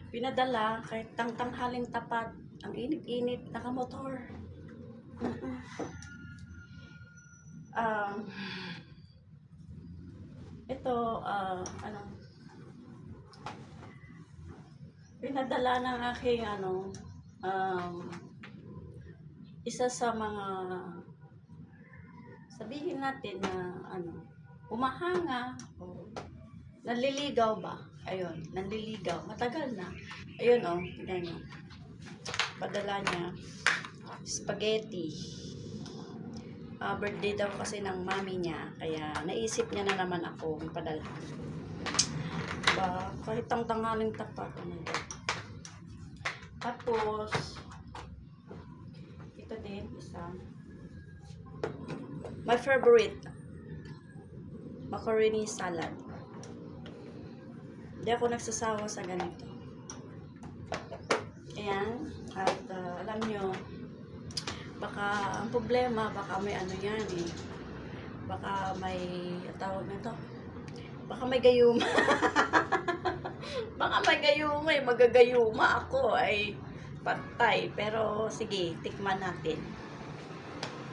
Pinadala kahit tangtanghaling tapat. Ang init-init, nakamotor. Ito, ano, pinadala ng aking, isa sa mga, sabihin natin na, humahanga, o nanliligaw ba? Ayun, nanliligaw. Matagal na. Ayun, tignan nyo. Padala niya, spaghetti. Birthday daw kasi ng mami niya, kaya naisip niya na naman ako padala. Diba? Kahit ang tanghaling tapat. Tapos, ito din, isa. My favorite, macaroni salad. Hindi ako nagsasawa sa ganito. Ayan, at alam nyo, baka ang problema, baka may ano yan eh. Baka may, tawag na to, baka may gayuma. Baka may gayuma eh, magagayuma ako ay patay. Pero sige, tikman natin.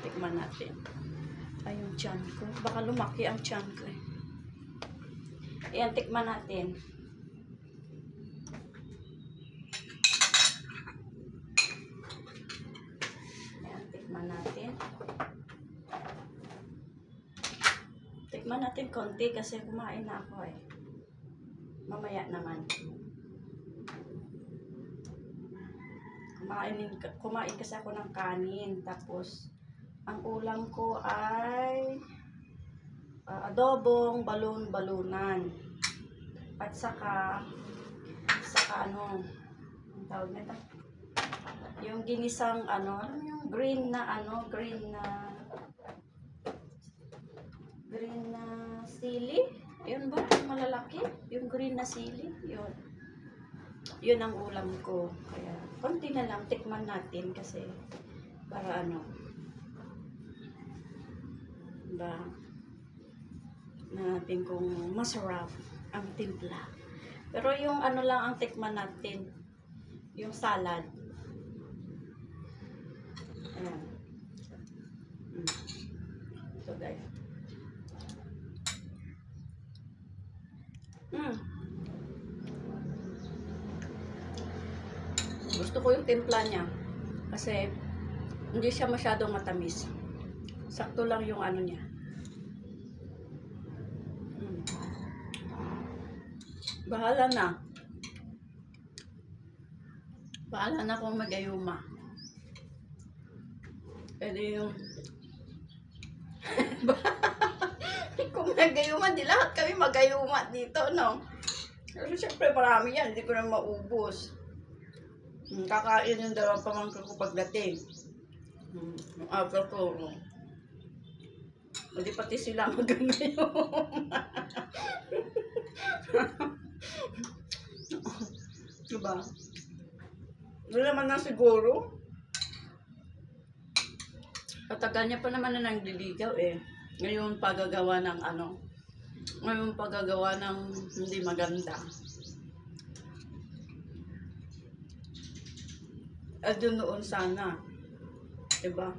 Tikman natin. Ay, yung tiyan ko. Baka lumaki ang tiyan ko eh. Ayan, tikman natin. Tikman natin konti kasi kumain na ako eh. Mamaya naman. Kumain kasi ako ng kanin. Tapos, ang ulam ko ay adobong balon-balunan. At saka ano, ang tawag nito? Yung ginisang yung green na sili. Yun ba? Malalaki? Yung green na sili. Yun. Yun ang ulam ko. Kaya, konti na lang. Tikman natin kasi para ba natin kung masarap ang timpla. Pero yung lang ang tikman natin. Yung salad. Ayan. Ito guys. Gusto ko yung timpla niya kasi hindi siya masyadong matamis. Sakto lang yung niya. Bahala na. Bahala na kung magayuma. Pwede yung kung magayuma, di lahat kami magayuma dito, no? Pero syempre marami yan, hindi ko na maubos. Kakain yung dalawang pamangkin ko pagdating. Yung aga ko. Hindi pati sila magayuma. Diba? Hindi naman na siguro. Patagal niya pa naman na nangliligaw eh. Ngayon paggagawa ng ngayon paggagawa ng hindi maganda. At yun noon sana. Diba?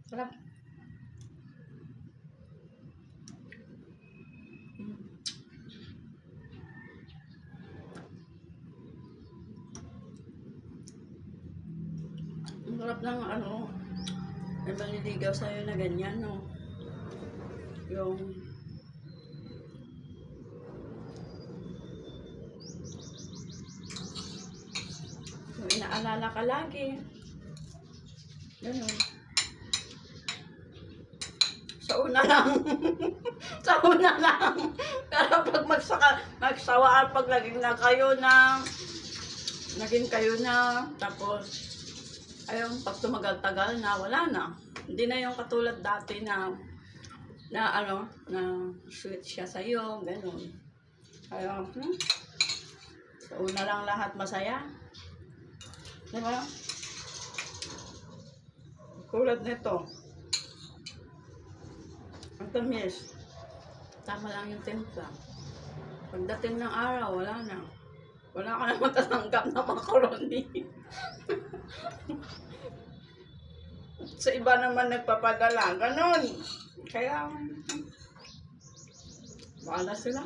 Sarap. Ang sarap ng may maliligaw sa'yo na ganyan, no? Yung inaalala ka lagi. Ganun. Sa una lang. Sa una lang. Pero pag magsawaan, pag naging kayo na, tapos, ayun, pag tumagal-tagal na, wala na. Hindi na yung katulad dati na sweet siya sa'yo, ganun. Kaya, sa una lang lahat masaya. Diba? Tulad nito. Ang tamis. Tama lang yung timpla. Pagdating ng araw, wala na. Wala ka na matatanggap na macaroni. Sa iba naman nagpapadala. Ganon. Kaya, bahala sila.